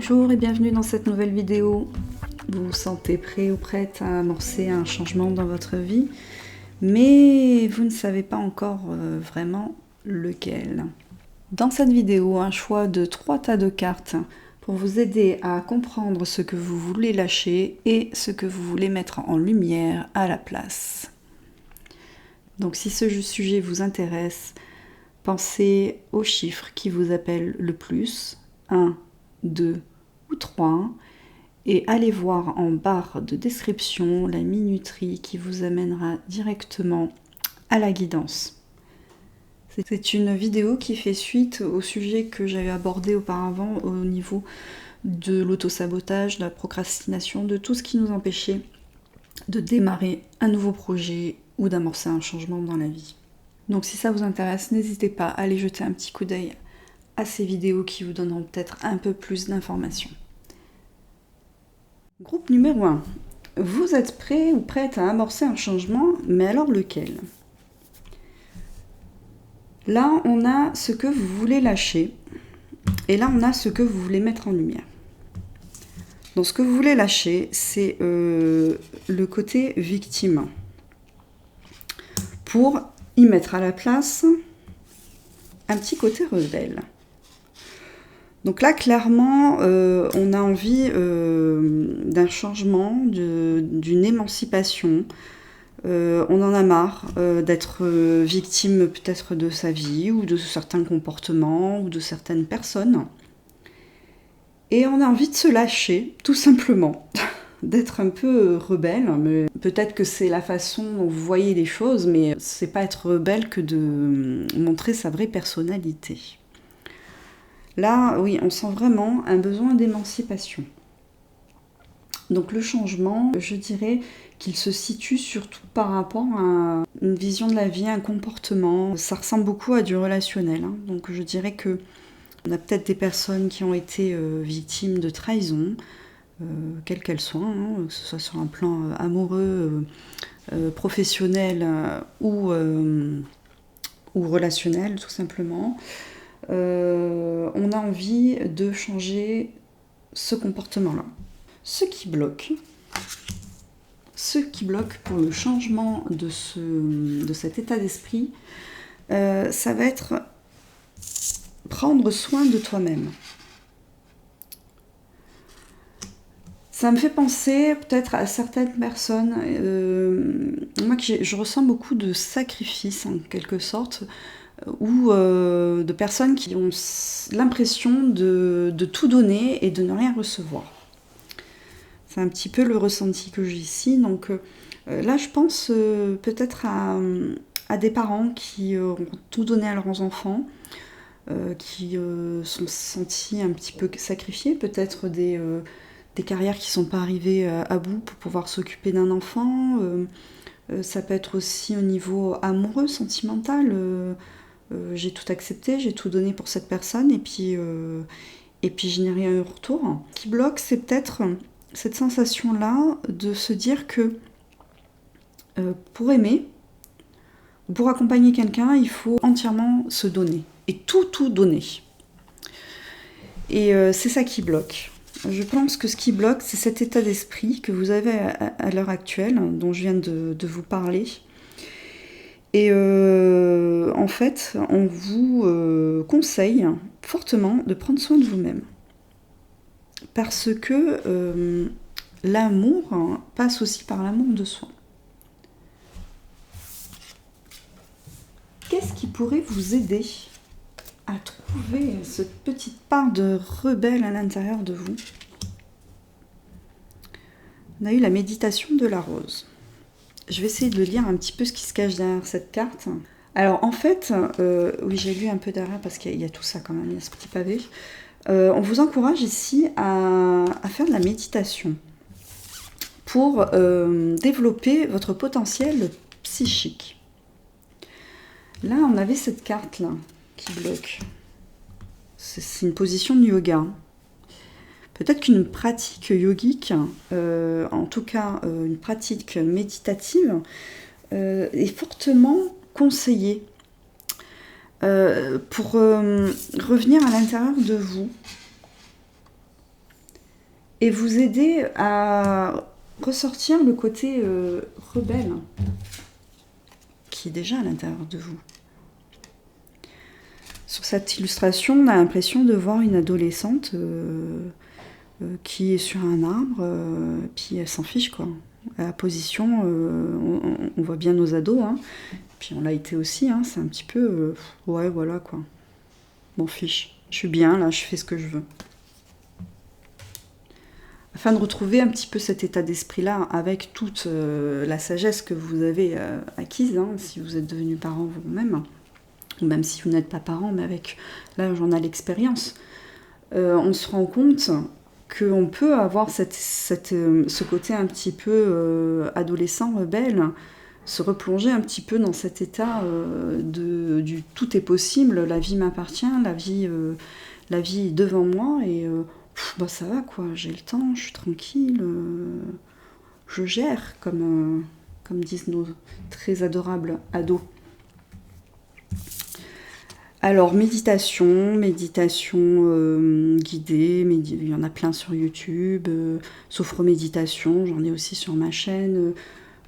Bonjour et bienvenue dans cette nouvelle vidéo. Vous vous sentez prêt ou prête à amorcer un changement dans votre vie, mais vous ne savez pas encore vraiment lequel. Dans cette vidéo, un choix de 3 tas de cartes pour vous aider à comprendre ce que vous voulez lâcher et ce que vous voulez mettre en lumière à la place. Donc si ce sujet vous intéresse, pensez aux chiffres qui vous appellent le plus, 1, 2 ou 3, et allez voir en barre de description la minuterie qui vous amènera directement à la guidance. C'est une vidéo qui fait suite au sujet que j'avais abordé auparavant au niveau de l'autosabotage, de la procrastination, de tout ce qui nous empêchait de démarrer un nouveau projet ou d'amorcer un changement dans la vie. Donc si ça vous intéresse, n'hésitez pas à aller jeter un petit coup d'œil à ces vidéos qui vous donneront peut-être un peu plus d'informations. Groupe numéro 1. Vous êtes prêt ou prête à amorcer un changement, mais alors lequel ? Là, on a ce que vous voulez lâcher, et là, on a ce que vous voulez mettre en lumière. Donc, ce que vous voulez lâcher, c'est le côté victime. Pour y mettre à la place un petit côté rebelle. Donc là, clairement, on a envie d'un changement, d'une émancipation. On en a marre d'être victime peut-être de sa vie ou de certains comportements ou de certaines personnes. Et on a envie de se lâcher, tout simplement, d'être un peu rebelle. Mais peut-être que c'est la façon dont vous voyez les choses, mais c'est pas être rebelle que de montrer sa vraie personnalité. Là, oui, on sent vraiment un besoin d'émancipation. Donc le changement, je dirais qu'il se situe surtout par rapport à une vision de la vie, un comportement. Ça ressemble beaucoup à du relationnel. Donc je dirais que on a peut-être des personnes qui ont été victimes de trahison, quelle qu'elle soit, que ce soit sur un plan amoureux, professionnel ou relationnel tout simplement. On a envie de changer ce comportement-là. Ce qui bloque pour le changement de cet état d'esprit, ça va être prendre soin de toi-même. Ça me fait penser peut-être à certaines personnes, moi je ressens beaucoup de sacrifices en quelque sorte, ou de personnes qui ont l'impression de tout donner et de ne rien recevoir. C'est un petit peu le ressenti que j'ai ici. Donc là, je pense peut-être à des parents qui ont tout donné à leurs enfants, qui sont sentis un petit peu sacrifiés, peut-être des carrières qui ne sont pas arrivées à bout pour pouvoir s'occuper d'un enfant. Ça peut être aussi au niveau amoureux, sentimental. J'ai tout accepté, j'ai tout donné pour cette personne et puis je n'ai rien eu en retour. Ce qui bloque, c'est peut-être cette sensation-là de se dire que pour aimer, pour accompagner quelqu'un, il faut entièrement se donner et tout donner. Et c'est ça qui bloque. Je pense que ce qui bloque, c'est cet état d'esprit que vous avez à l'heure actuelle, dont je viens de vous parler. Et en fait, on vous conseille fortement de prendre soin de vous-même. Parce que l'amour passe aussi par l'amour de soi. Qu'est-ce qui pourrait vous aider à trouver cette petite part de rebelle à l'intérieur de vous ? On a eu la méditation de la rose. Je vais essayer de lire un petit peu ce qui se cache derrière cette carte. Alors en fait, oui j'ai lu un peu derrière parce qu'il y a tout ça quand même, il y a ce petit pavé. On vous encourage ici à faire de la méditation pour développer votre potentiel psychique. Là, on avait cette carte-là qui bloque. C'est une position de yoga. Peut-être qu'une pratique yogique, en tout cas une pratique méditative, est fortement conseillée pour revenir à l'intérieur de vous et vous aider à ressortir le côté rebelle qui est déjà à l'intérieur de vous. Sur cette illustration, on a l'impression de voir une adolescente qui est sur un arbre, puis elle s'en fiche, quoi. À la position, on voit bien nos ados, hein. Puis on l'a été aussi, hein. C'est un petit peu... ouais, voilà, quoi. M'en fiche. Je suis bien, là, je fais ce que je veux. Afin de retrouver un petit peu cet état d'esprit-là, avec toute la sagesse que vous avez acquise, hein, si vous êtes devenu parent vous-même, ou même si vous n'êtes pas parent, mais avec là j'en ai l'expérience, on se rend compte qu'on peut avoir ce côté un petit peu adolescent, rebelle, se replonger un petit peu dans cet état du tout est possible, la vie m'appartient, la vie est devant moi, et bah ça va, quoi, j'ai le temps, je suis tranquille, je gère, comme disent nos très adorables ados. Alors, méditation guidée, il y en a plein sur YouTube, sophroméditation, j'en ai aussi sur ma chaîne,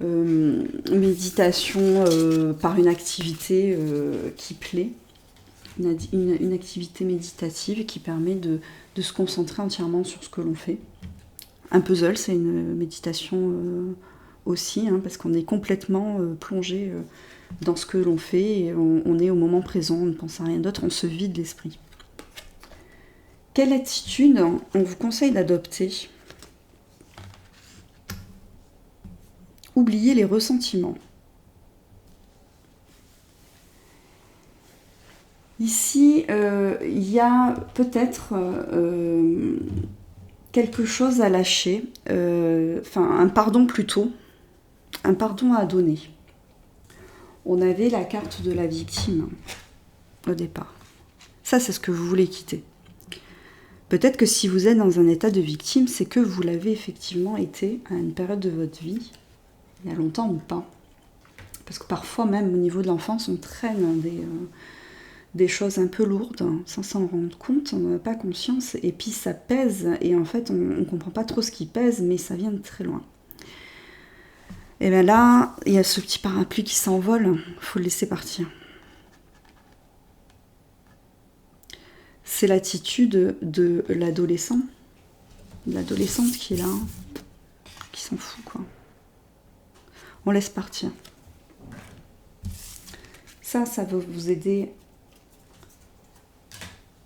méditation par une activité qui plaît, une activité méditative qui permet de se concentrer entièrement sur ce que l'on fait. Un puzzle, c'est une méditation aussi, hein, parce qu'on est complètement plongé dans ce que l'on fait, et on est au moment présent, on ne pense à rien d'autre, on se vide l'esprit. Quelle attitude on vous conseille d'adopter? Oubliez les ressentiments. Ici, il y a peut-être quelque chose à lâcher, un pardon plutôt, un pardon à donner. On avait la carte de la victime au départ. Ça, c'est ce que vous voulez quitter. Peut-être que si vous êtes dans un état de victime, c'est que vous l'avez effectivement été à une période de votre vie, il y a longtemps ou pas. Parce que parfois, même au niveau de l'enfance, on traîne des choses un peu lourdes, sans s'en rendre compte, on n'en a pas conscience, et puis ça pèse, et en fait, on ne comprend pas trop ce qui pèse, mais ça vient de très loin. Et bien là, il y a ce petit parapluie qui s'envole, il faut le laisser partir. C'est l'attitude de l'adolescent, de l'adolescente qui est là, qui s'en fout, quoi. On laisse partir. Ça va vous aider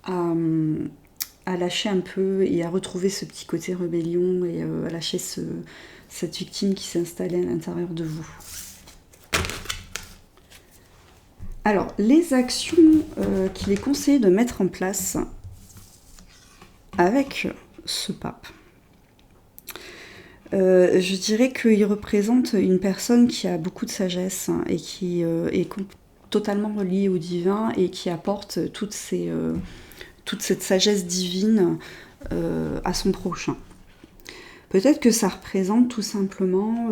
à lâcher un peu et à retrouver ce petit côté rébellion, et à lâcher cette victime qui s'est installée à l'intérieur de vous. Alors, les actions qu'il est conseillé de mettre en place avec ce pape, je dirais qu'il représente une personne qui a beaucoup de sagesse et qui est totalement reliée au divin, et qui apporte toute cette sagesse divine à son prochain. Peut-être que ça représente tout simplement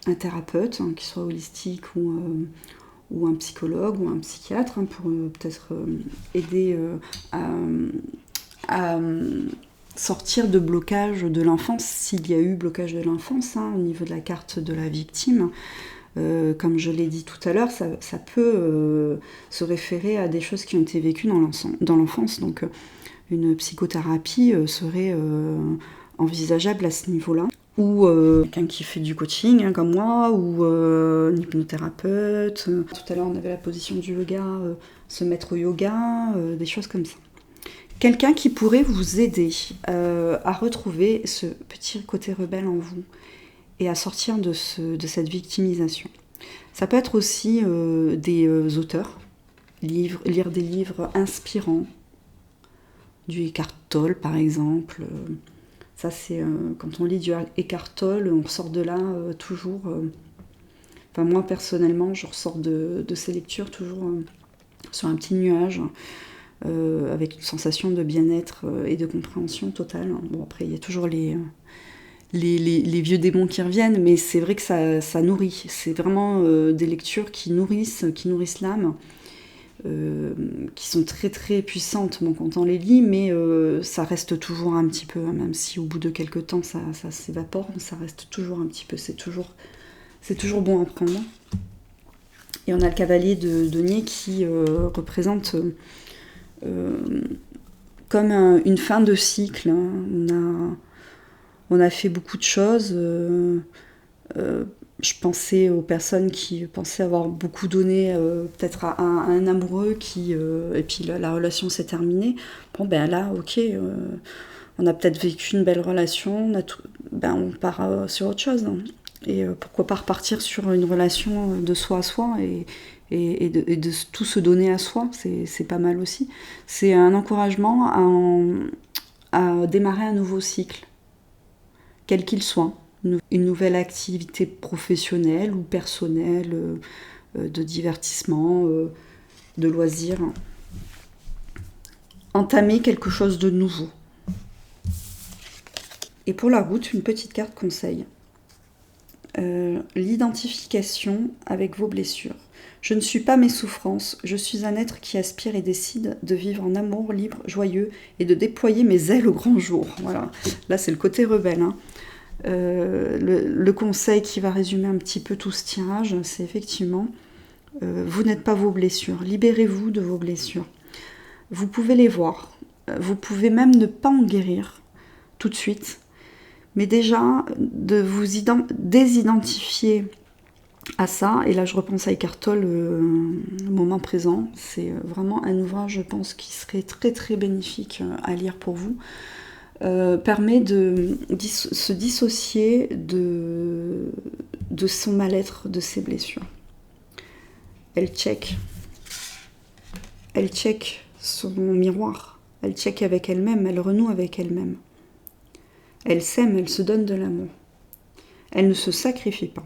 un thérapeute, hein, qui soit holistique ou un psychologue ou un psychiatre, hein, pour peut-être aider à sortir de blocage de l'enfance, s'il y a eu blocage de l'enfance, hein, au niveau de la carte de la victime. Comme je l'ai dit tout à l'heure, ça peut se référer à des choses qui ont été vécues dans l'enfance. Donc une psychothérapie serait envisageable à ce niveau-là. Ou quelqu'un qui fait du coaching, hein, comme moi, ou un hypnothérapeute. Tout à l'heure, on avait la position du yoga, se mettre au yoga, des choses comme ça. Quelqu'un qui pourrait vous aider à retrouver ce petit côté rebelle en vous et à sortir de cette victimisation. Ça peut être aussi des auteurs, lire des livres inspirants, du Eckhart Tolle par exemple. Ça, c'est quand on lit du Eckhart Tolle, on ressort de là toujours. Enfin, moi personnellement, je ressors de ces lectures toujours sur un petit nuage, avec une sensation de bien-être et de compréhension totale. Bon, après, il y a toujours les vieux démons qui reviennent, mais c'est vrai que ça nourrit. C'est vraiment des lectures qui nourrissent l'âme. qui sont très très puissantes bon, quand on les lit, mais ça reste toujours un petit peu, hein, même si au bout de quelques temps ça s'évapore, ça reste toujours un petit peu, c'est toujours bon à prendre. Et on a le cavalier de denier qui représente comme une fin de cycle. Hein. On a fait beaucoup de choses. Je pensais aux personnes qui pensaient avoir beaucoup donné peut-être à un amoureux et puis la relation s'est terminée. Bon ben là, ok, on a peut-être vécu une belle relation, on part sur autre chose. Hein. Et pourquoi pas repartir sur une relation de soi à soi et de tout se donner à soi, c'est pas mal aussi. C'est un encouragement à démarrer un nouveau cycle, quel qu'il soit. Une nouvelle activité professionnelle ou personnelle, de divertissement, de loisirs. Entamer quelque chose de nouveau. Et pour la route, une petite carte conseil. L'identification avec vos blessures. Je ne suis pas mes souffrances, je suis un être qui aspire et décide de vivre en amour, libre, joyeux et de déployer mes ailes au grand jour. Voilà. Là, c'est le côté rebelle. Hein. Le conseil qui va résumer un petit peu tout ce tirage, c'est effectivement, vous n'êtes pas vos blessures. Libérez-vous de vos blessures. Vous pouvez les voir. Vous pouvez même ne pas en guérir tout de suite. Mais déjà, de vous désidentifier à ça, et là je repense à Eckhart Tolle, moment présent, c'est vraiment un ouvrage, je pense, qui serait très très bénéfique à lire pour vous, permet de se dissocier de son mal-être, de ses blessures. Elle check son miroir, elle check avec elle-même, elle renoue avec elle-même. Elle s'aime, elle se donne de l'amour. Elle ne se sacrifie pas.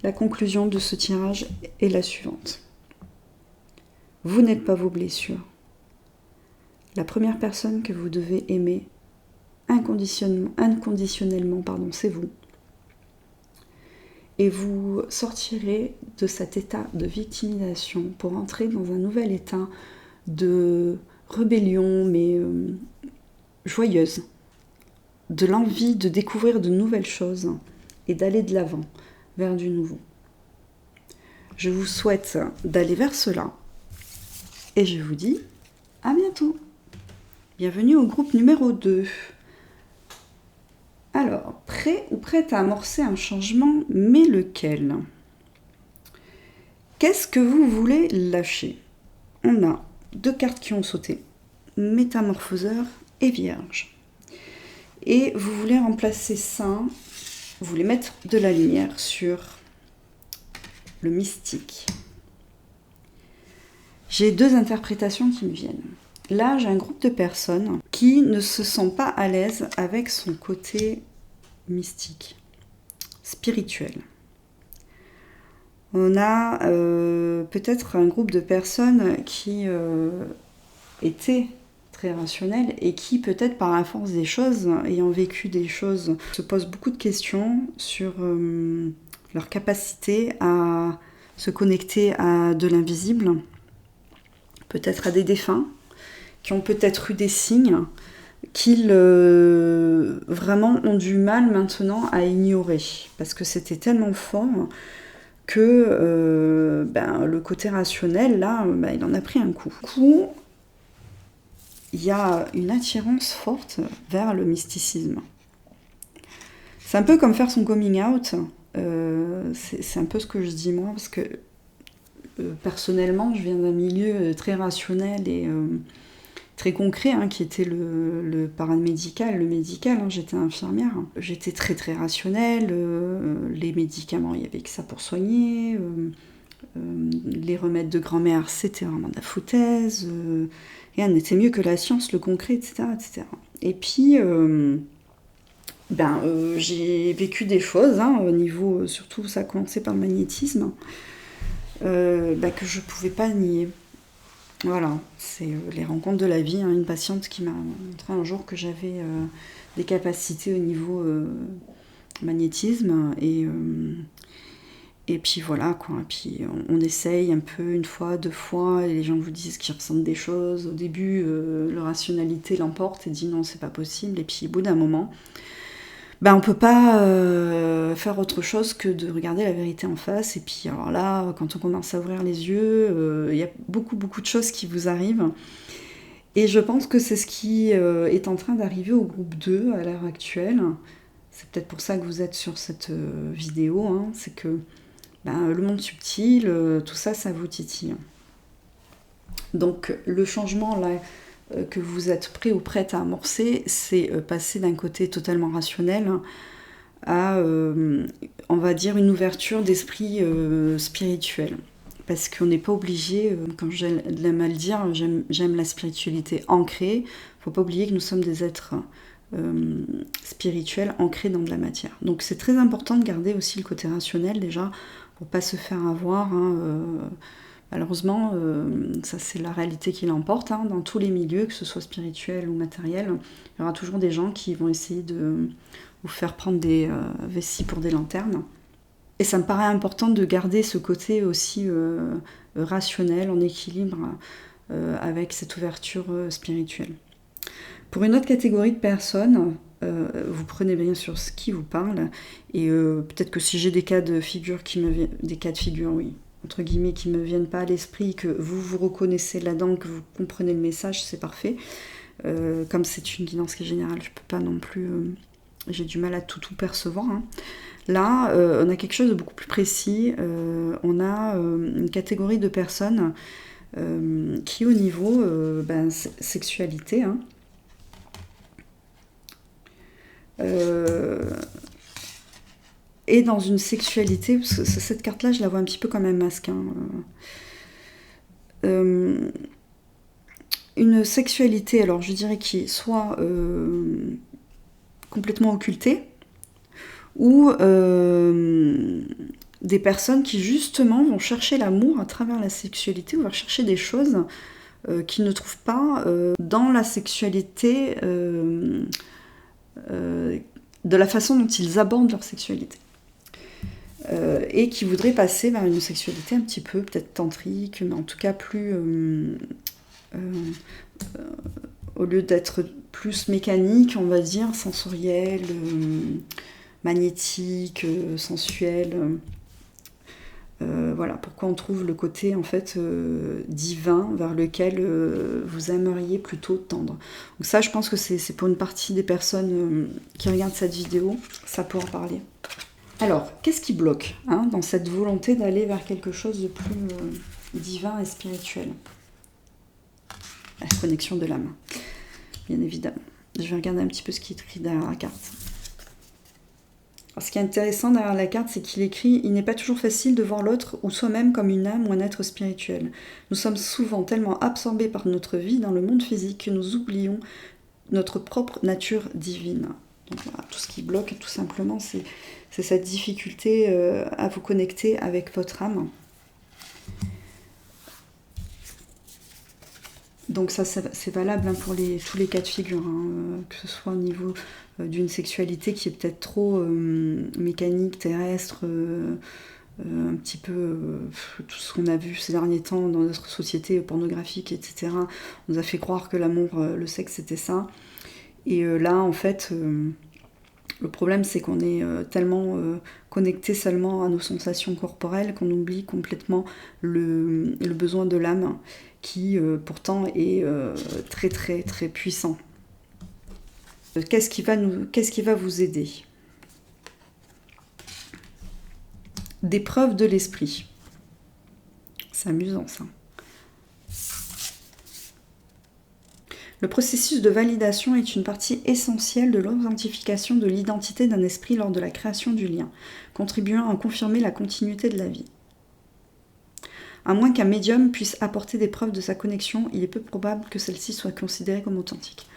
La conclusion de ce tirage est la suivante. Vous n'êtes pas vos blessures. La première personne que vous devez aimer inconditionnellement, c'est vous. Et vous sortirez de cet état de victimisation pour entrer dans un nouvel état de rébellion, mais joyeuse, de l'envie de découvrir de nouvelles choses et d'aller de l'avant vers du nouveau. Je vous souhaite d'aller vers cela et je vous dis à bientôt. Bienvenue au groupe numéro 2. Alors, prêt ou prête à amorcer un changement, mais lequel ? Qu'est-ce que vous voulez lâcher ? On a 2 cartes qui ont sauté, Métamorphoseur et Vierge. Et vous voulez remplacer ça, vous voulez mettre de la lumière sur le mystique. J'ai 2 interprétations qui me viennent. Là, j'ai un groupe de personnes qui ne se sent pas à l'aise avec son côté mystique, spirituel. On a peut-être un groupe de personnes qui étaient très rationnelles et qui, peut-être par la force des choses, ayant vécu des choses, se posent beaucoup de questions sur leur capacité à se connecter à de l'invisible, peut-être à des défunts, qui ont peut-être eu des signes qu'ils vraiment ont du mal maintenant à ignorer, parce que c'était tellement fort que le côté rationnel, là, il en a pris un coup. Du coup, il y a une attirance forte vers le mysticisme. C'est un peu comme faire son coming out, c'est un peu ce que je dis moi, parce que personnellement, je viens d'un milieu très rationnel et très concret, hein, qui était le paramédical, le médical, hein, j'étais infirmière. J'étais très très rationnelle, les médicaments, il n'y avait que ça pour soigner, les remèdes de grand-mère, c'était vraiment de la foutaise, rien n'était mieux que la science, le concret, etc. etc. Et puis, j'ai vécu des choses, hein, au niveau, surtout ça a commencé par le magnétisme, que je ne pouvais pas nier. Voilà, c'est les rencontres de la vie. Hein. Une patiente qui m'a montré un jour que j'avais des capacités au niveau magnétisme Et puis voilà quoi, et puis on essaye un peu, une fois, deux fois, et les gens vous disent qu'ils ressentent des choses. Au début, leur rationalité l'emporte et dit non, c'est pas possible. Et puis au bout d'un moment, ben, on peut pas faire autre chose que de regarder la vérité en face. Et puis alors là, quand on commence à ouvrir les yeux, il y a beaucoup de choses qui vous arrivent. Et je pense que c'est ce qui est en train d'arriver au groupe 2 à l'heure actuelle. C'est peut-être pour ça que vous êtes sur cette vidéo, hein, c'est que ben, le monde subtil, tout ça, ça vous titille. Donc le changement là que vous êtes prêt ou prête à amorcer, c'est passer d'un côté totalement rationnel à, on va dire, une ouverture d'esprit spirituel. Parce qu'on n'est pas obligé, comme j'aime à le dire, j'aime la spiritualité ancrée. Il ne faut pas oublier que nous sommes des êtres spirituels ancrés dans de la matière. Donc c'est très important de garder aussi le côté rationnel déjà, pour pas se faire avoir. Malheureusement, ça c'est la réalité qui l'emporte, hein, dans tous les milieux, que ce soit spirituel ou matériel. Il y aura toujours des gens qui vont essayer de vous faire prendre des vessies pour des lanternes. Et ça me paraît important de garder ce côté aussi rationnel, en équilibre avec cette ouverture spirituelle. Pour une autre catégorie de personnes, vous prenez bien sûr ce qui vous parle, et peut-être que si j'ai des cas de figure oui, entre guillemets, qui me viennent pas à l'esprit, que vous vous reconnaissez là-dedans, que vous comprenez le message, c'est parfait. Comme c'est une guidance qui est générale, je peux pas non plus, j'ai du mal à tout percevoir, hein. Là, on a quelque chose de beaucoup plus précis. On a une catégorie de personnes qui, au niveau sexualité, hein, et dans une sexualité, parce que cette carte-là, je la vois un petit peu comme un masque, hein, une sexualité, alors je dirais qui soit complètement occultée, ou des personnes qui justement vont chercher l'amour à travers la sexualité, ou vont chercher des choses qu'ils ne trouvent pas dans la sexualité, de la façon dont ils abordent leur sexualité. Et qui voudraient passer vers une sexualité un petit peu peut-être tantrique, mais en tout cas plus... au lieu d'être plus mécanique, on va dire, sensorielle, magnétique, sensuelle. Voilà pourquoi on trouve le côté en fait divin vers lequel vous aimeriez plutôt tendre. Donc ça, je pense que c'est pour une partie des personnes qui regardent cette vidéo, ça pourra parler. Alors, qu'est-ce qui bloque dans cette volonté d'aller vers quelque chose de plus divin et spirituel? La connexion de l'âme, bien évidemment. Je vais regarder un petit peu ce qui est écrit derrière la carte. Alors, ce qui est intéressant derrière la carte, c'est qu'il écrit « Il n'est pas toujours facile de voir l'autre ou soi-même comme une âme ou un être spirituel. Nous sommes souvent tellement absorbés par notre vie dans le monde physique que nous oublions notre propre nature divine. » Donc voilà, tout ce qui bloque, tout simplement, c'est cette difficulté à vous connecter avec votre âme. Donc ça, c'est valable pour tous les cas de figure, que ce soit au niveau d'une sexualité qui est peut-être trop mécanique, terrestre, un petit peu tout ce qu'on a vu ces derniers temps dans notre société pornographique, etc. On nous a fait croire que l'amour, le sexe, c'était ça. Et là, en fait, le problème, c'est qu'on est tellement connecté seulement à nos sensations corporelles qu'on oublie complètement le besoin de l'âme, qui pourtant est très très très puissant. Qu'est-ce qui va vous aider? Des preuves de l'esprit. C'est amusant ça. Le processus de validation est une partie essentielle de l'authentification de l'identité d'un esprit lors de la création du lien, contribuant à confirmer la continuité de la vie. À moins qu'un médium puisse apporter des preuves de sa connexion, il est peu probable que celle-ci soit considérée comme authentique.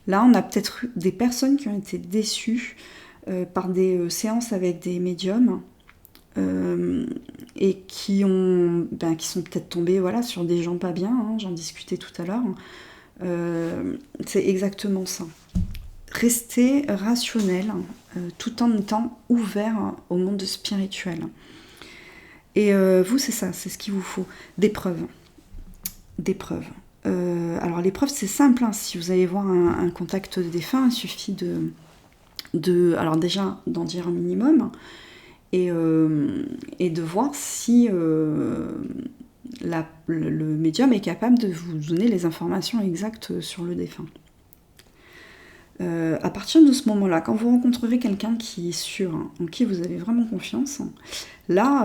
Là, on a peut-être eu des personnes qui ont été déçues par des séances avec des médiums et qui sont peut-être tombées sur des gens pas bien, j'en discutais tout à l'heure. C'est exactement ça. Rester rationnel tout en étant ouvert au monde spirituel. Et vous, c'est ça, c'est ce qu'il vous faut. Des preuves. Des preuves. Alors les preuves, c'est simple, hein. Si vous allez voir un contact défunt, il suffit alors déjà d'en dire un minimum et de voir si le médium est capable de vous donner les informations exactes sur le défunt. À partir de ce moment-là, quand vous rencontrerez quelqu'un qui est sûr, hein, en qui vous avez vraiment confiance, là,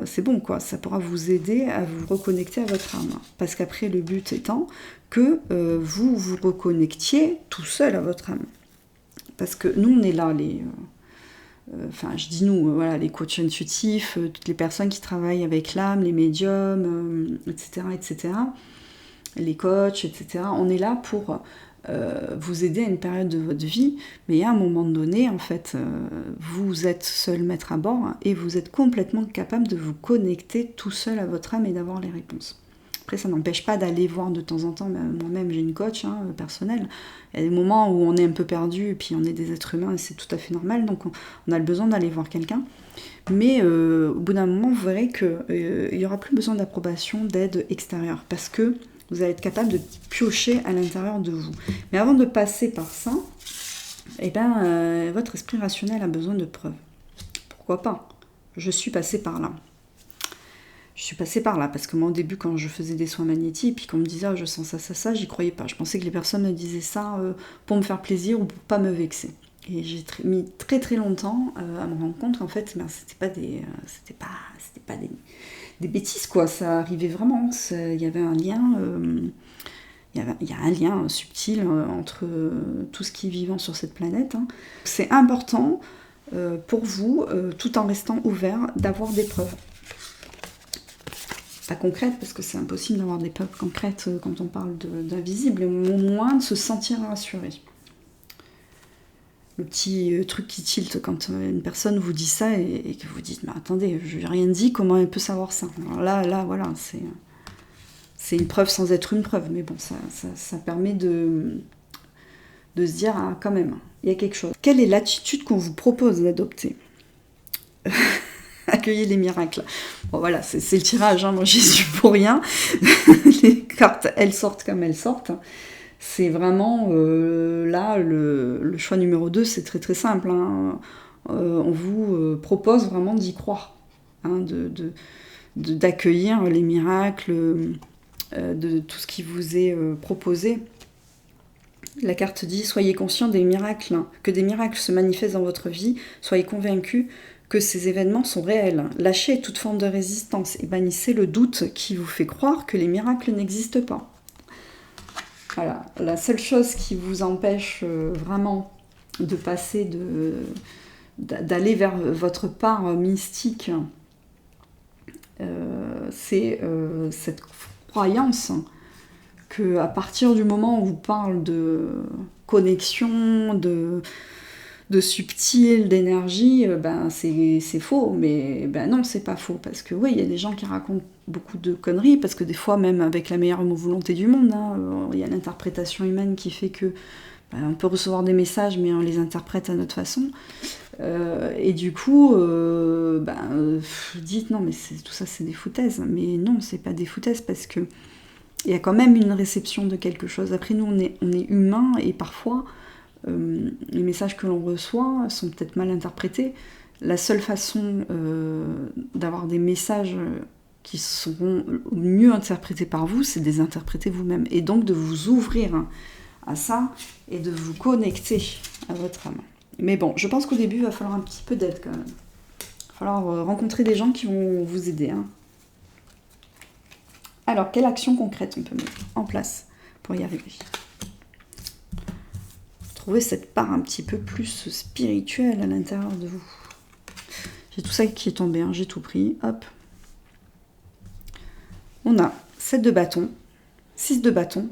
c'est bon, quoi. Ça pourra vous aider à vous reconnecter à votre âme. Parce qu'après, le but étant que vous vous reconnectiez tout seul à votre âme. Parce que nous, on est là, je dis nous, voilà, les coachs intuitifs, toutes les personnes qui travaillent avec l'âme, les médiums, etc., etc., les coachs, etc., on est là pour vous aider à une période de votre vie, mais à un moment donné, en fait, vous êtes seul maître à bord et vous êtes complètement capable de vous connecter tout seul à votre âme et d'avoir les réponses. Après, ça n'empêche pas d'aller voir de temps en temps, moi-même j'ai une coach personnelle, il y a des moments où on est un peu perdu, et puis on est des êtres humains, et c'est tout à fait normal, donc on a le besoin d'aller voir quelqu'un, mais au bout d'un moment, vous verrez qu'il n'y aura plus besoin d'approbation, d'aide extérieure, parce que vous allez être capable de piocher à l'intérieur de vous. Mais avant de passer par ça, votre esprit rationnel a besoin de preuves. Pourquoi pas ? Je suis passée par là. Je suis passée par là, parce que moi au début quand je faisais des soins magnétiques, puis qu'on me disait je sens ça, j'y croyais pas. Je pensais que les personnes me disaient ça pour me faire plaisir ou pour pas me vexer. Et j'ai mis très très longtemps à me rendre compte qu'en fait c'était pas des bêtises, quoi. Ça arrivait vraiment, il y avait un lien, il y a un lien subtil entre tout ce qui est vivant sur cette planète, hein. C'est important pour vous, tout en restant ouvert, d'avoir des preuves. Pas concrètes, parce que c'est impossible d'avoir des preuves concrètes quand on parle d'invisible, mais au moins de se sentir rassuré. Le petit truc qui tilte quand une personne vous dit ça et que vous dites « Mais attendez, je n'ai rien dit, comment elle peut savoir ça ?» Alors là, voilà, c'est une preuve sans être une preuve, mais bon, ça permet de se dire « Ah, quand même, il y a quelque chose. » Quelle est l'attitude qu'on vous propose d'adopter ? Accueillez les miracles. Bon voilà, c'est le tirage, hein, moi j'y suis pour rien. Les cartes, elles sortent comme elles sortent. C'est vraiment, là, le choix numéro 2, c'est très très simple, hein. On vous propose vraiment d'y croire, hein, d'accueillir les miracles, de tout ce qui vous est proposé. La carte dit « Soyez conscient des miracles, hein, que des miracles se manifestent dans votre vie, soyez convaincus que ces événements sont réels. Lâchez toute forme de résistance et bannissez le doute qui vous fait croire que les miracles n'existent pas. » Voilà, la seule chose qui vous empêche vraiment de passer, d'aller vers votre part mystique, c'est cette croyance qu'à partir du moment où on vous parle de connexion, de subtil, d'énergie, c'est faux, mais non, c'est pas faux, parce que oui, il y a des gens qui racontent beaucoup de conneries, parce que des fois, même avec la meilleure volonté du monde, hein, il y a l'interprétation humaine qui fait que on peut recevoir des messages, mais on les interprète à notre façon, et du coup, dites non, mais tout ça c'est des foutaises, mais non, c'est pas des foutaises, parce que il y a quand même une réception de quelque chose. Après, nous, on est humains, et parfois, les messages que l'on reçoit sont peut-être mal interprétés. La seule façon d'avoir des messages qui seront mieux interprétés par vous, c'est de les interpréter vous-même. Et donc de vous ouvrir à ça et de vous connecter à votre âme. Mais bon, je pense qu'au début, il va falloir un petit peu d'aide quand même. Il va falloir rencontrer des gens qui vont vous aider, hein. Alors, quelle action concrète on peut mettre en place pour y arriver ? Trouver cette part un petit peu plus spirituelle à l'intérieur de vous. J'ai tout ça qui est tombé, hein, j'ai tout pris, hop. On a 7 de bâton, 6 de bâton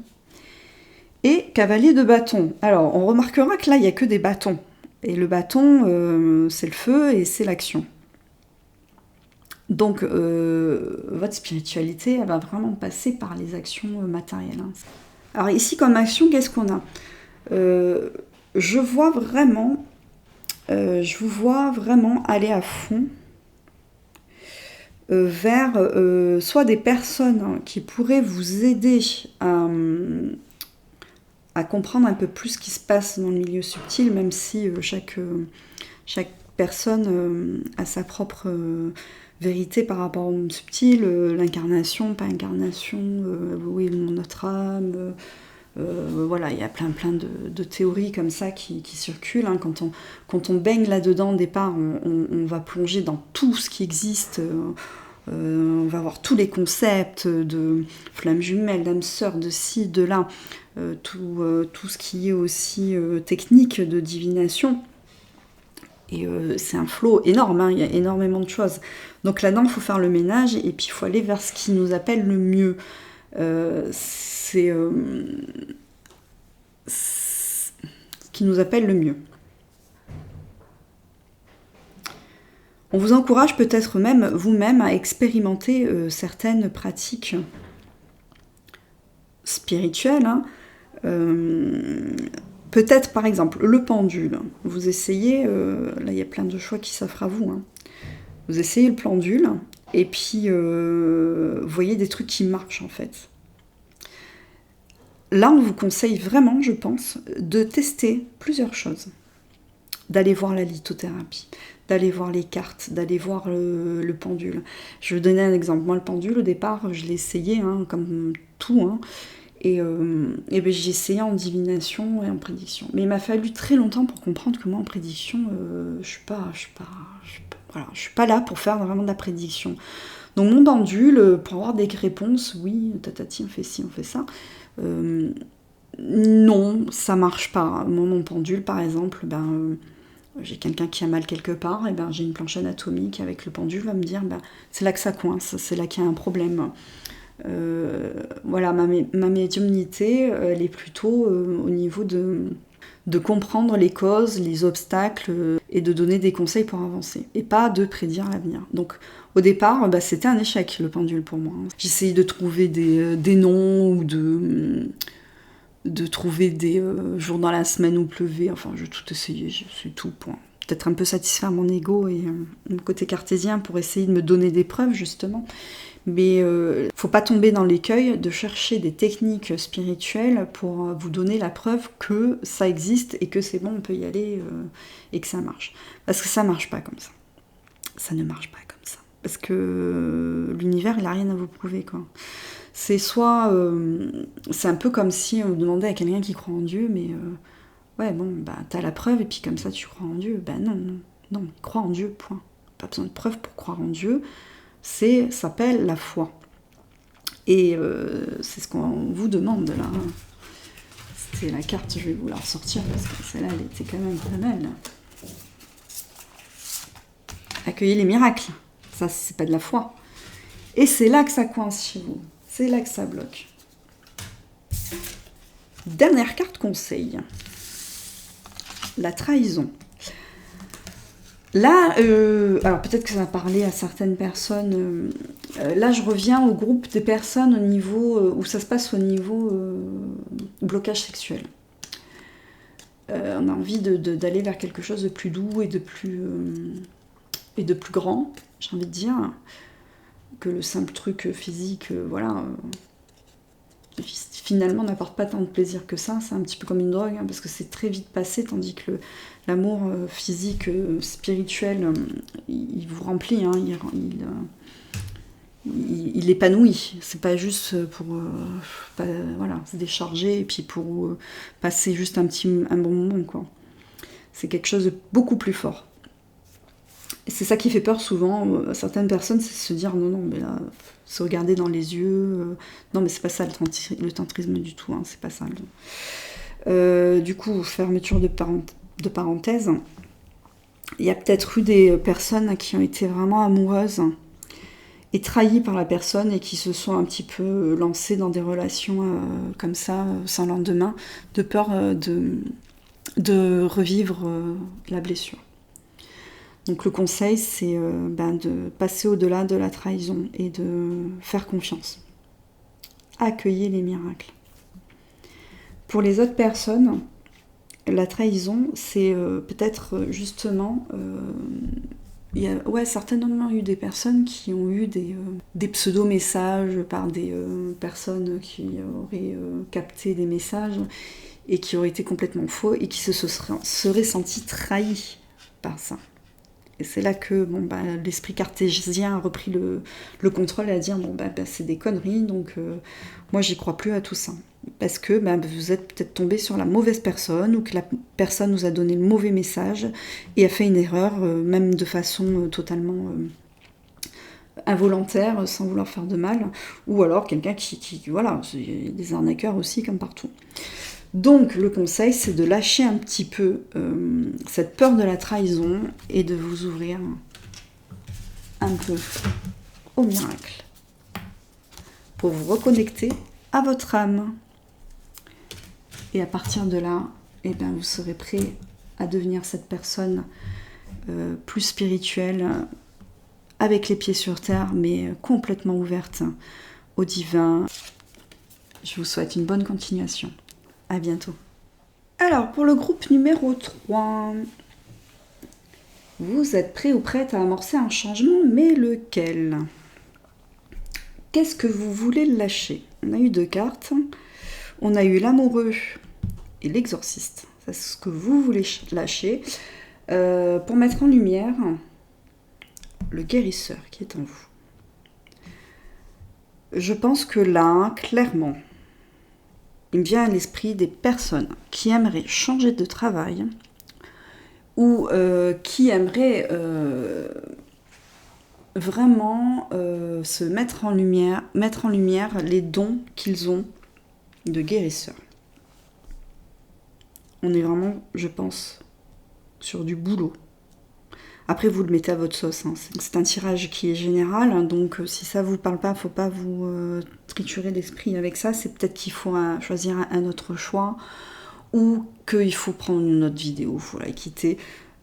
et cavalier de bâton. Alors, on remarquera que là, il n'y a que des bâtons. Et le bâton, c'est le feu et c'est l'action. Donc, votre spiritualité, elle va vraiment passer par les actions matérielles, hein. Alors ici, comme action, qu'est-ce qu'on a ? Je vous vois vraiment aller à fond vers soit des personnes qui pourraient vous aider à comprendre un peu plus ce qui se passe dans le milieu subtil, même si chaque personne a sa propre vérité par rapport au monde subtil, l'incarnation, pas incarnation, oui, notre âme, voilà, il y a plein de théories comme ça qui circulent. Hein. Quand on baigne là-dedans, au départ, on va plonger dans tout ce qui existe. On va voir tous les concepts de flamme jumelle, d'âme sœur, de ci, de là, tout ce qui est aussi technique de divination. Et c'est un flot énorme, hein, il y a énormément de choses. Donc là-dedans, il faut faire le ménage et puis il faut aller vers ce qui nous appelle le mieux. C'est ce qui nous appelle le mieux. On vous encourage peut-être même vous-même à expérimenter certaines pratiques spirituelles. Hein. Peut-être par exemple le pendule. Vous essayez, là il y a plein de choix qui s'offrent à vous. Hein. Vous essayez le pendule et puis vous voyez des trucs qui marchent en fait. Là, on vous conseille vraiment, je pense, de tester plusieurs choses. D'aller voir la lithothérapie, d'aller voir les cartes, d'aller voir le pendule. Je vais vous donner un exemple. Moi, le pendule, au départ, je l'ai essayé, hein, comme tout, hein, et ben, j'ai essayé en divination et en prédiction. Mais il m'a fallu très longtemps pour comprendre que moi, en prédiction, je suis pas là pour faire vraiment de la prédiction. Donc mon pendule, pour avoir des réponses, oui, tatati, on fait ci, on fait ça. Non, ça marche pas. Moi, mon pendule, par exemple, j'ai quelqu'un qui a mal quelque part, et j'ai une planche anatomique avec le pendule, va me dire, c'est là que ça coince, c'est là qu'il y a un problème. Voilà, ma médiumnité, elle est plutôt au niveau de comprendre les causes, les obstacles, et de donner des conseils pour avancer, et pas de prédire l'avenir. Donc, au départ, c'était un échec, le pendule, pour moi. J'essayais de trouver des noms, ou de trouver des jours dans la semaine où pleuvait, enfin, j'ai tout essayé, c'est tout, point. Peut-être un peu satisfaire mon ego et mon côté cartésien pour essayer de me donner des preuves, justement. Mais faut pas tomber dans l'écueil de chercher des techniques spirituelles pour vous donner la preuve que ça existe et que c'est bon, on peut y aller et que ça marche. Parce que ça marche pas comme ça. Ça ne marche pas comme ça. Parce que l'univers, il a rien à vous prouver, quoi. C'est soit... c'est un peu comme si on demandait à quelqu'un qui croit en Dieu, mais... ouais, bon, t'as la preuve et puis comme ça tu crois en Dieu. Non, crois en Dieu, point. Pas besoin de preuve pour croire en Dieu. Ça s'appelle la foi. Et c'est ce qu'on vous demande là. C'était la carte, je vais vous la ressortir parce que celle-là, elle était quand même pas mal. Accueillez les miracles. Ça, c'est pas de la foi. Et c'est là que ça coince chez vous. C'est là que ça bloque. Dernière carte conseil. La trahison. Là, alors peut-être que ça va parler à certaines personnes. Là, je reviens au groupe des personnes au niveau où ça se passe au niveau blocage sexuel. On a envie d'aller vers quelque chose de plus doux et de plus grand, j'ai envie de dire, que le simple truc physique, voilà. Finalement n'apporte pas tant de plaisir que ça, c'est un petit peu comme une drogue, hein, parce que c'est très vite passé, tandis que l'amour physique, spirituel, il vous remplit, hein, il épanouit, c'est pas juste pour voilà, se décharger et puis pour passer juste un bon moment, quoi. C'est quelque chose de beaucoup plus fort. Et c'est ça qui fait peur souvent à certaines personnes, c'est se dire non, mais là, se regarder dans les yeux. Non, mais c'est pas ça le tantrisme du tout, hein, c'est pas ça. Du coup, fermeture de parenthèse. Il y a peut-être eu des personnes qui ont été vraiment amoureuses et trahies par la personne et qui se sont un petit peu lancées dans des relations comme ça, sans lendemain, de peur de revivre la blessure. Donc le conseil, c'est de passer au-delà de la trahison et de faire confiance. Accueillez les miracles. Pour les autres personnes, la trahison, c'est peut-être justement il y a certainement eu des personnes qui ont eu des pseudo-messages par des personnes qui auraient capté des messages et qui auraient été complètement faux et qui se seraient sentis trahis par ça. Et c'est là que l'esprit cartésien a repris le contrôle et a dit c'est des conneries, donc moi j'y crois plus à tout ça. Parce que vous êtes peut-être tombé sur la mauvaise personne ou que la personne nous a donné le mauvais message et a fait une erreur, même de façon totalement involontaire, sans vouloir faire de mal. Ou alors quelqu'un qui voilà, c'est des arnaqueurs aussi comme partout. Donc le conseil, c'est de lâcher un petit peu cette peur de la trahison et de vous ouvrir un peu au miracle pour vous reconnecter à votre âme. Et à partir de là, vous serez prêt à devenir cette personne plus spirituelle, avec les pieds sur terre, mais complètement ouverte au divin. Je vous souhaite une bonne continuation. À bientôt. Alors, pour le groupe numéro 3, vous êtes prêt ou prête à amorcer un changement, mais lequel? Qu'est-ce que vous voulez lâcher? On a eu 2 cartes. On a eu l'amoureux et l'exorciste. C'est ce que vous voulez lâcher pour mettre en lumière le guérisseur qui est en vous. Je pense que là, clairement, il me vient à l'esprit des personnes qui aimeraient changer de travail ou qui aimeraient vraiment se mettre en lumière les dons qu'ils ont de guérisseur. On est vraiment, je pense, sur du boulot. Après, vous le mettez à votre sauce. Hein. C'est un tirage qui est général, hein, donc si ça vous parle pas, faut pas vous triturer l'esprit avec ça. C'est peut-être qu'il faut choisir un autre choix, ou qu'il faut prendre une autre vidéo, il faut la quitter,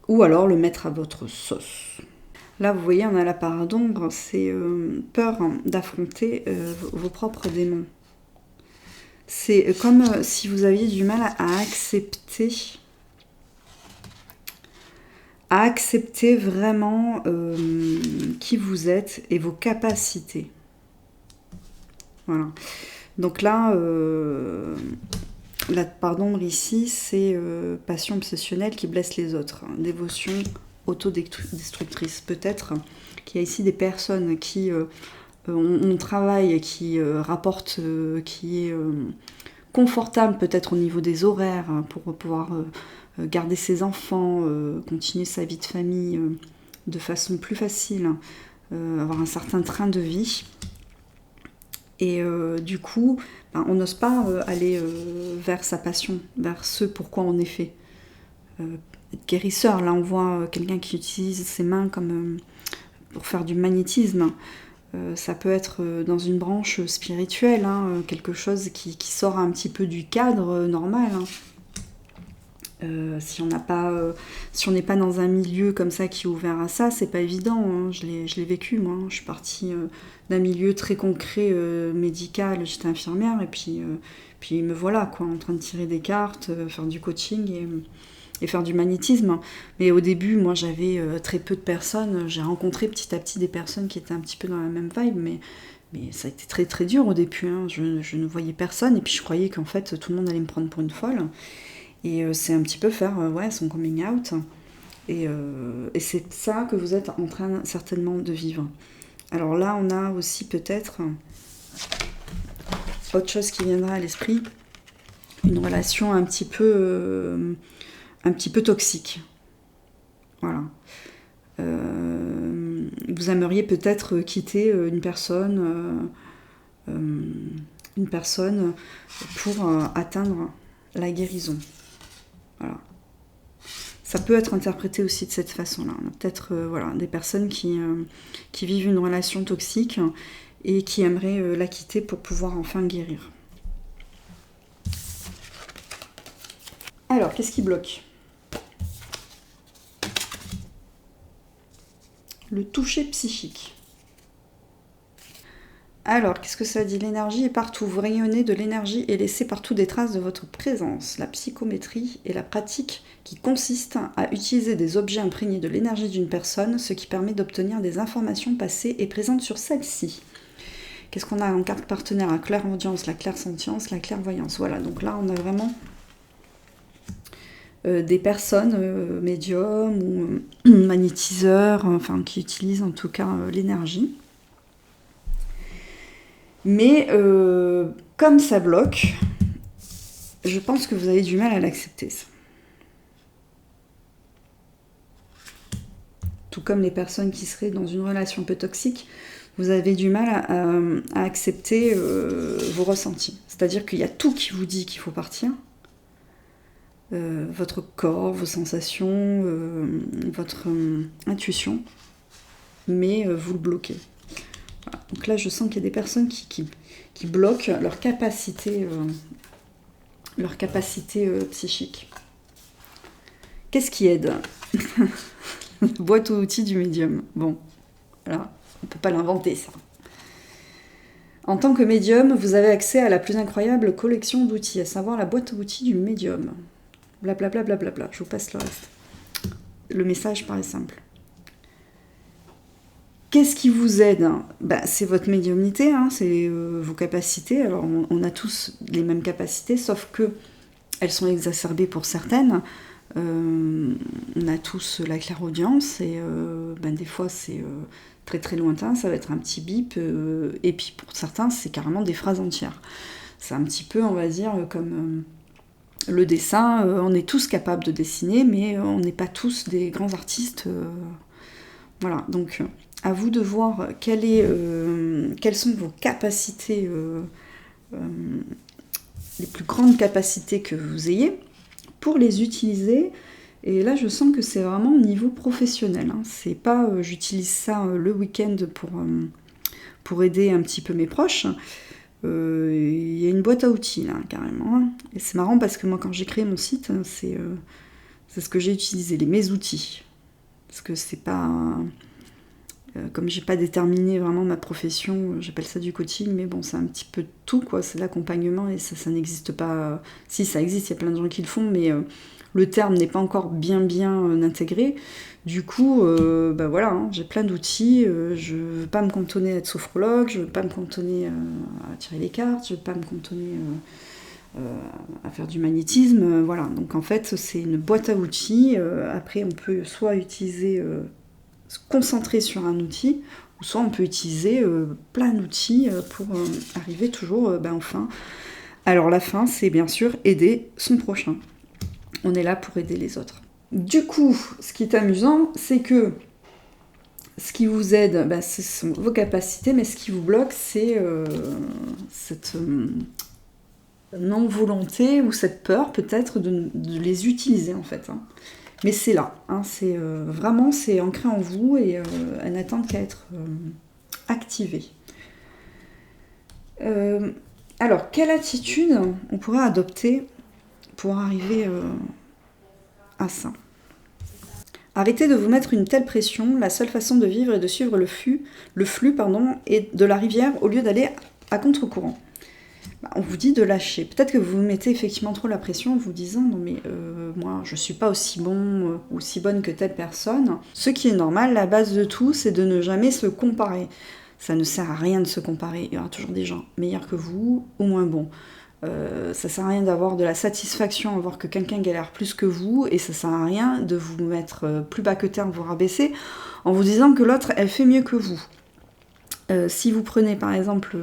ou alors le mettre à votre sauce. Là, vous voyez, on a la part d'ombre, c'est peur d'affronter vos propres démons. C'est comme si vous aviez du mal à accepter vraiment qui vous êtes et vos capacités. Voilà. Donc là, la part d'ombre ici, c'est passion obsessionnelle qui blesse les autres. Hein, dévotion autodestructrice. Peut-être qu'il y a ici des personnes qui ont un travail qui rapporte, qui est confortable peut-être au niveau des horaires pour pouvoir garder ses enfants, continuer sa vie de famille de façon plus facile, avoir un certain train de vie. Et du coup, on n'ose pas aller vers sa passion, vers ce pourquoi on est fait. Être guérisseur, là on voit quelqu'un qui utilise ses mains comme pour faire du magnétisme. Ça peut être dans une branche spirituelle, hein, quelque chose qui sort un petit peu du cadre normal. Hein. Si on n'est pas dans un milieu comme ça qui est ouvert à ça, c'est pas évident. Hein. Je l'ai vécu, moi. Je suis partie d'un milieu très concret, médical. J'étais infirmière et puis me voilà, quoi, en train de tirer des cartes, faire du coaching et faire du magnétisme. Mais au début, moi, j'avais très peu de personnes. J'ai rencontré petit à petit des personnes qui étaient un petit peu dans la même vibe, mais ça a été très très dur au début. Hein. Je ne voyais personne et puis je croyais qu'en fait, tout le monde allait me prendre pour une folle. Et c'est un petit peu faire son coming out. Et c'est ça que vous êtes en train certainement de vivre. Alors là, on a aussi peut-être autre chose qui viendra à l'esprit. Une relation un petit peu toxique. Voilà. Vous aimeriez peut-être quitter une personne pour atteindre la guérison. Voilà. Ça peut être interprété aussi de cette façon-là. On a peut-être des personnes qui vivent une relation toxique et qui aimeraient la quitter pour pouvoir enfin guérir. Alors, qu'est-ce qui bloque ? Le toucher psychique. Alors, qu'est-ce que ça dit? L'énergie est partout. Vous rayonnez de l'énergie et laissez partout des traces de votre présence. La psychométrie est la pratique qui consiste à utiliser des objets imprégnés de l'énergie d'une personne, ce qui permet d'obtenir des informations passées et présentes sur celle-ci. Qu'est-ce qu'on a en carte partenaire? La clairaudience, la clairsentience, la clairvoyance. Voilà, donc là, on a vraiment des personnes médiums ou magnétiseurs, enfin qui utilisent en tout cas l'énergie. Mais comme ça bloque, je pense que vous avez du mal à l'accepter. Ça. Tout comme les personnes qui seraient dans une relation un peu toxique, vous avez du mal à accepter vos ressentis. C'est-à-dire qu'il y a tout qui vous dit qu'il faut partir. Votre corps, vos sensations, votre intuition, mais vous le bloquez. Voilà. Donc là, je sens qu'il y a des personnes qui bloquent leur capacité psychique. Qu'est-ce qui aide? Boîte aux outils du médium. Bon, voilà, on ne peut pas l'inventer, ça. En tant que médium, vous avez accès à la plus incroyable collection d'outils, à savoir la boîte à outils du médium. Blablabla, blablabla. Je vous passe le reste. Le message paraît simple. Qu'est-ce qui vous aide? C'est votre médiumnité, c'est vos capacités. Alors, on a tous les mêmes capacités, sauf que elles sont exacerbées pour certaines. On a tous la clairaudience, et des fois, c'est très très lointain, ça va être un petit bip, et puis pour certains, c'est carrément des phrases entières. C'est un petit peu, on va dire, comme... le dessin, on est tous capables de dessiner, mais on n'est pas tous des grands artistes. Voilà, donc à vous de voir quelles sont vos capacités, les plus grandes capacités que vous ayez, pour les utiliser. Et là, je sens que c'est vraiment au niveau professionnel. C'est pas j'utilise ça le week-end pour aider un petit peu mes proches. Il y a une boîte à outils là carrément, et c'est marrant parce que moi quand j'ai créé mon site, c'est ce que j'ai utilisé, mes outils, parce que c'est pas comme j'ai pas déterminé vraiment ma profession, j'appelle ça du coaching, mais bon, c'est un petit peu tout quoi, c'est l'accompagnement, et ça n'existe pas. Si, ça existe, il y a plein de gens qui le font, mais le terme n'est pas encore bien intégré. Du coup, voilà, j'ai plein d'outils, je ne veux pas me cantonner à être sophrologue, je ne veux pas me cantonner à tirer les cartes, je ne veux pas me cantonner à faire du magnétisme, voilà. Donc en fait, c'est une boîte à outils, après on peut soit utiliser, se concentrer sur un outil, ou soit on peut utiliser plein d'outils pour arriver toujours enfin. Alors la fin, c'est bien sûr aider son prochain. On est là pour aider les autres. Du coup, ce qui est amusant, c'est que ce qui vous aide, ce sont vos capacités, mais ce qui vous bloque, c'est cette non-volonté ou cette peur peut-être de les utiliser en fait. Mais c'est là, c'est vraiment c'est ancré en vous, et elles n'attendent qu'à être activées. Alors, quelle attitude on pourrait adopter pour arriver à ça? Arrêtez de vous mettre une telle pression, la seule façon de vivre est de suivre le flux et de la rivière au lieu d'aller à contre-courant. On vous dit de lâcher. Peut-être que vous vous mettez effectivement trop la pression en vous disant non mais moi je suis pas aussi bon ou si bonne que telle personne. Ce qui est normal, la base de tout, c'est de ne jamais se comparer. Ça ne sert à rien de se comparer, il y aura toujours des gens meilleurs que vous ou moins bons. Ça sert à rien d'avoir de la satisfaction à voir que quelqu'un galère plus que vous, et ça sert à rien de vous mettre plus bas que terre, vous rabaisser en vous disant que l'autre elle fait mieux que vous. Si vous prenez par exemple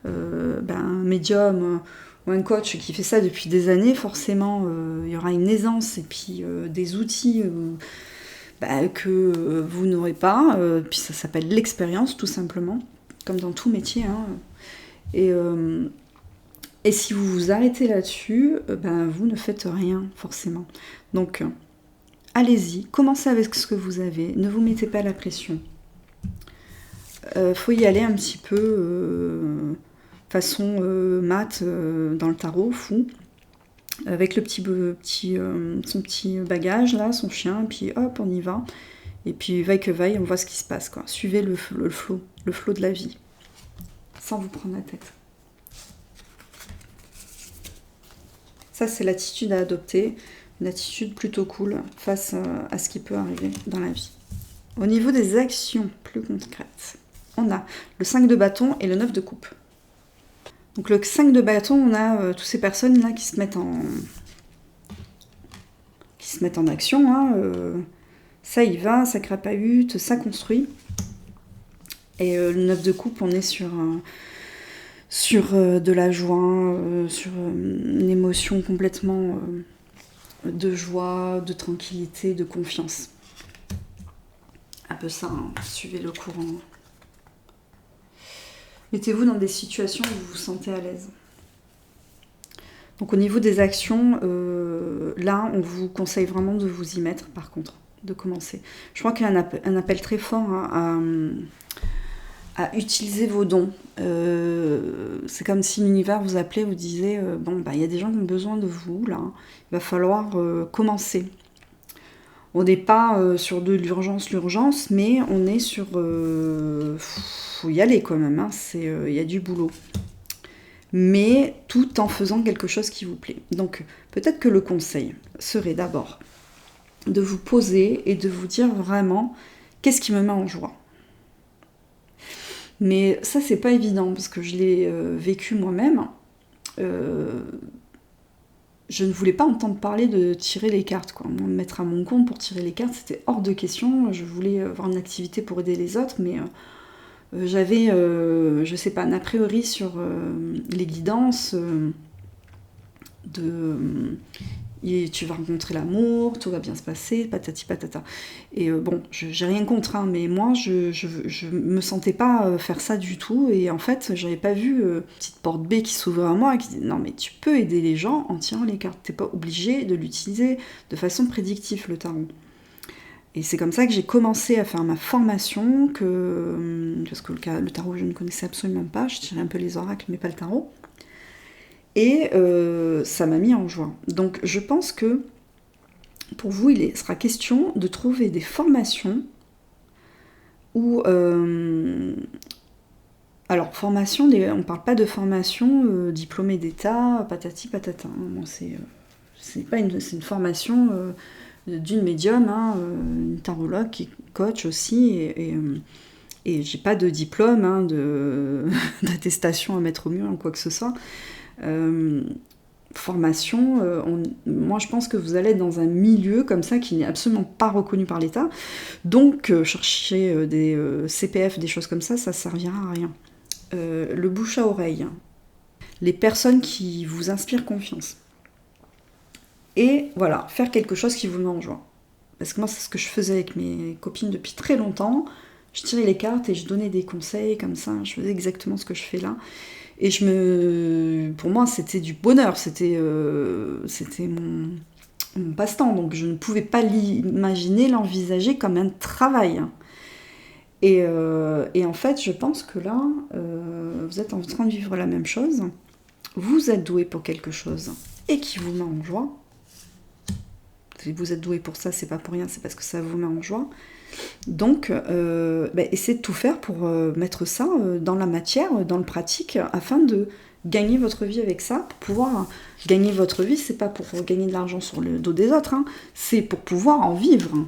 un médium ou un coach qui fait ça depuis des années, forcément il y aura une aisance et puis des outils que vous n'aurez pas, puis ça s'appelle l'expérience tout simplement, comme dans tout métier, et si vous vous arrêtez là-dessus, vous ne faites rien, forcément. Donc, allez-y, commencez avec ce que vous avez, ne vous mettez pas la pression. Faut y aller un petit peu façon mat dans le tarot, fou, avec le son petit bagage, là, son chien, et puis hop, on y va. Et puis, vaille que vaille, on voit ce qui se passe, quoi. Suivez le flot de la vie. sans vous prendre la tête. Ça, c'est l'attitude à adopter, une attitude plutôt cool face à ce qui peut arriver dans la vie. Au niveau des actions plus concrètes, on a le 5 de bâton et le 9 de coupe. Donc le 5 de bâton, on a toutes ces personnes-là qui se mettent en action. Hein, ça y va, ça crapahute, ça construit. Et le 9 de coupe, on est sur de la joie, sur une émotion complètement de joie, de tranquillité, de confiance. Un peu ça, hein, suivez le courant. Mettez-vous dans des situations où vous vous sentez à l'aise. Donc au niveau des actions, là, on vous conseille vraiment de vous y mettre, par contre, de commencer. Je crois qu'il y a un appel très fort hein, à utiliser vos dons. C'est comme si l'univers vous appelait, vous disait bon, bah, y a des gens qui ont besoin de vous, là. Il va falloir commencer. On n'est pas sur de l'urgence, mais on est sur... faut y aller quand même, hein, y a du boulot. Mais tout en faisant quelque chose qui vous plaît. Donc peut-être que le conseil serait d'abord de vous poser et de vous dire vraiment qu'est-ce qui me met en joie. Mais ça, c'est pas évident parce que je l'ai vécu moi-même. Je ne voulais pas entendre parler de tirer les cartes, quoi. Me mettre à mon compte pour tirer les cartes, c'était hors de question. Je voulais avoir une activité pour aider les autres, mais j'avais, je sais pas, un a priori sur les guidances et tu vas rencontrer l'amour, tout va bien se passer, patati patata. Et bon, j'ai rien contre, hein, mais moi, je me sentais pas faire ça du tout. Et en fait, j'avais pas vu petite porte B qui s'ouvrait à moi et qui disait non, mais tu peux aider les gens en tirant les cartes. T'es pas obligé de l'utiliser de façon prédictive, le tarot. Et c'est comme ça que j'ai commencé à faire ma formation, parce que le tarot, je ne connaissais absolument pas. Je tirais un peu les oracles, mais pas le tarot. Et ça m'a mis en joie. Donc je pense que pour vous, il sera question de trouver des formations où... alors, formation, on ne parle pas de formation diplômée d'État, patati patata. Hein. Bon, c'est une formation d'une médium, hein, une tarologue qui est coach aussi, et j'ai pas de diplôme, hein, d'attestation à mettre au mur ou quoi que ce soit. Formation, moi je pense que vous allez être dans un milieu comme ça qui n'est absolument pas reconnu par l'État, donc chercher des CPF, des choses comme ça servira à rien. Le bouche à oreille, les personnes qui vous inspirent confiance, et voilà, faire quelque chose qui vous met en joie. Parce que moi c'est ce que je faisais avec mes copines depuis très longtemps, je tirais les cartes et je donnais des conseils comme ça, je faisais exactement ce que je fais là. Et pour moi, c'était du bonheur, c'était mon passe-temps, donc je ne pouvais pas l'envisager comme un travail. Et en fait, je pense que là, vous êtes en train de vivre la même chose. Vous êtes doué pour quelque chose et qui vous met en joie. Si vous êtes doué pour ça, c'est pas pour rien, c'est parce que ça vous met en joie. Donc, essayez de tout faire pour mettre ça dans la matière, dans le pratique, afin de gagner votre vie avec ça. Pour pouvoir gagner votre vie, c'est pas pour gagner de l'argent sur le dos des autres, hein, c'est pour pouvoir en vivre.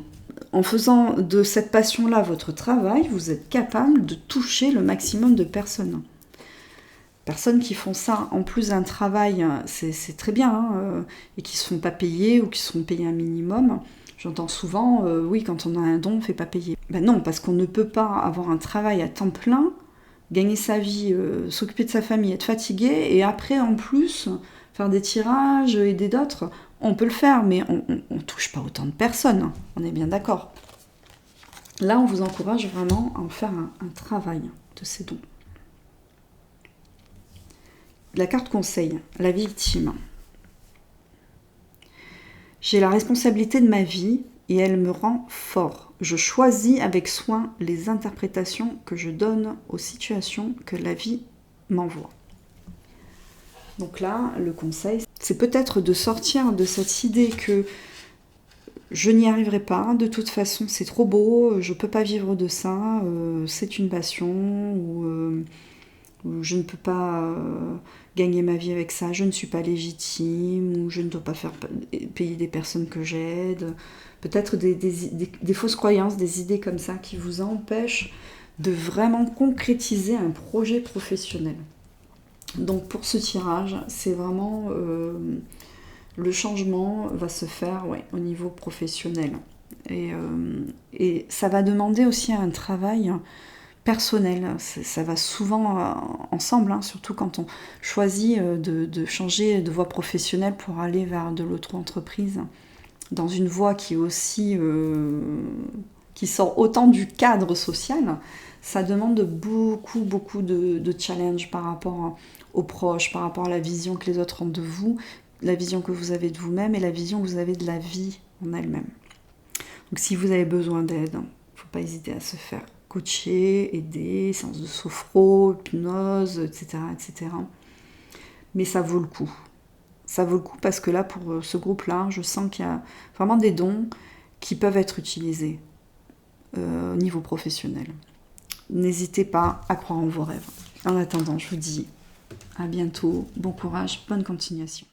En faisant de cette passion-là votre travail, vous êtes capable de toucher le maximum de personnes. Personnes qui font ça en plus d'un travail, c'est très bien, hein, et qui ne se font pas payer ou qui seront payés un minimum. J'entends souvent, oui, quand on a un don, on ne fait pas payer. Ben non, parce qu'on ne peut pas avoir un travail à temps plein, gagner sa vie, s'occuper de sa famille, être fatigué, et après, en plus, faire des tirages, aider d'autres. On peut le faire, mais on ne touche pas autant de personnes, on est bien d'accord. Là, on vous encourage vraiment à en faire un travail de ces dons. La carte conseil, la victime. J'ai la responsabilité de ma vie et elle me rend fort. Je choisis avec soin les interprétations que je donne aux situations que la vie m'envoie. Donc là, le conseil, c'est peut-être de sortir de cette idée que je n'y arriverai pas, de toute façon c'est trop beau, je ne peux pas vivre de ça, c'est une passion, ou ou je ne peux pas gagner ma vie avec ça, je ne suis pas légitime, ou je ne dois pas faire payer des personnes que j'aide. Peut-être des fausses croyances, des idées comme ça qui vous empêchent de vraiment concrétiser un projet professionnel. Donc pour ce tirage, c'est vraiment le changement va se faire au niveau professionnel. Et ça va demander aussi un travail personnel. Ça va souvent ensemble, hein, surtout quand on choisit de changer de voie professionnelle pour aller vers de l'auto-entreprise, dans une voie qui est aussi qui sort autant du cadre social. Ça demande beaucoup de challenges par rapport aux proches, par rapport à la vision que les autres ont de vous, la vision que vous avez de vous-même et la vision que vous avez de la vie en elle-même. Donc si vous avez besoin d'aide, il ne faut pas hésiter à se faire coacher, aider, séances de sophro, hypnose, etc., etc. Mais ça vaut le coup. Ça vaut le coup parce que là, pour ce groupe-là, je sens qu'il y a vraiment des dons qui peuvent être utilisés au niveau professionnel. N'hésitez pas à croire en vos rêves. En attendant, je vous dis à bientôt, bon courage, bonne continuation.